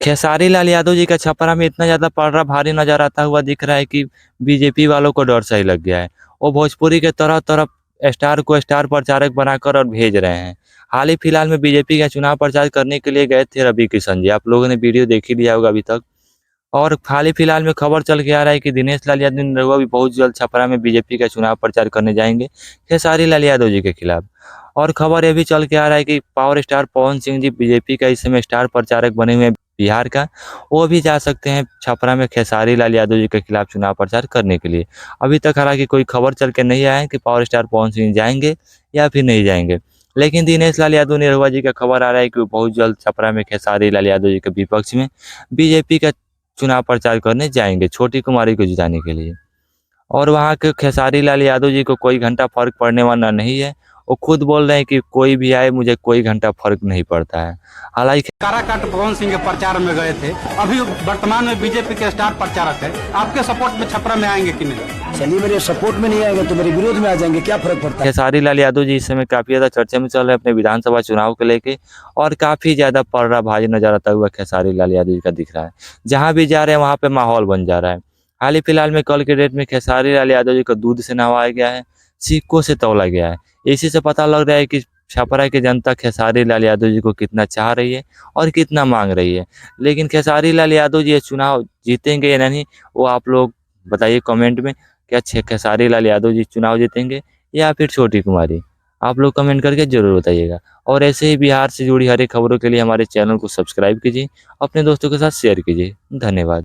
खेसारी लाल यादव जी का छपरा में इतना ज़्यादा पलड़ा भारी नज़र आता हुआ दिख रहा है कि बीजेपी वालों को डर सा ही लग गया है। वो भोजपुरी के तरफ-तरफ स्टार को स्टार प्रचारक बनाकर और भेज रहे हैं। हाल ही फिलहाल में बीजेपी का चुनाव प्रचार करने के लिए गए थे रवि किशन जी। आप लोगों ने वीडियो देख ही लिया होगा अभी तक। और हाल ही फिलहाल में खबर चल के आ रहा है कि दिनेश लाल यादव निरहुआ भी बहुत जल्द छपरा में बीजेपी का चुनाव प्रचार करने जाएँगे, खेसारी लाल यादव जी के खिलाफ। और खबर ये भी चल के आ रहा है कि power star Pawan Singh ji BJP का इस समय स्टार प्रचारक बने हुए हैं बिहार का, वो भी जा सकते हैं छपरा में खेसारी लाल यादव जी के खिलाफ चुनाव प्रचार करने के लिए। अभी तक हालाँकि कोई खबर चल के नहीं आया है कि पावर स्टार पवन सिंह जाएँगे या फिर नहीं जाएँगे। लेकिन दिनेश लाल यादव निरहुआ जी का खबर आ रहा है कि वो बहुत जल्द छपरा में खेसारी लाल यादव जी के विपक्ष में बीजेपी का चुनाव प्रचार करने जाएँगे, छोटी कुमारी को जिताने के लिए। और वहाँ के खेसारी लाल यादव जी को कोई घंटा फ़र्क पड़ने वाला नहीं है। वो खुद बोल रहे हैं कि कोई भी आए मुझे कोई घंटा फ़र्क नहीं पड़ता है। हालाँकि काराकाट पवन सिंह के प्रचार में गए थे, अभी वर्तमान में बीजेपी के स्टार प्रचारक है। आपके सपोर्ट में छपरा में आएंगे कि नहीं? चलिए, मेरे सपोर्ट में नहीं आएंगे तो मेरे विरोध में आ जाएंगे, क्या फर्क पड़ता है। खेसारी लाल यादव जी इस समय काफ़ी ज़्यादा चर्चा में चल रहे हैं अपने विधानसभा चुनाव को लेके और काफ़ी ज़्यादा पलड़ा भारी नज़र आता हुआ खेसारी लाल यादव जी का दिख रहा है। जहाँ भी जा रहे हैं वहाँ पे माहौल बन जा रहा है। हाल ही फिलहाल में कल के डेट में खेसारी लाल यादव जी को दूध से नहवाया गया है, सिक्कों से तौला गया है। इसी से पता लग रहा है कि छपरा की जनता खेसारी लाल यादव जी को कितना चाह रही है और कितना मांग रही है। लेकिन खेसारी लाल यादव जी ये चुनाव जीतेंगे या नहीं, वो आप लोग बताइए कमेंट में। क्या खेसारी लाल यादव जी चुनाव जीतेंगे या फिर छोटी कुमारी? आप लोग कमेंट करके ज़रूर बताइएगा। और ऐसे ही बिहार से जुड़ी हर एक खबरों के लिए हमारे चैनल को सब्सक्राइब कीजिए, अपने दोस्तों के साथ शेयर कीजिए। धन्यवाद।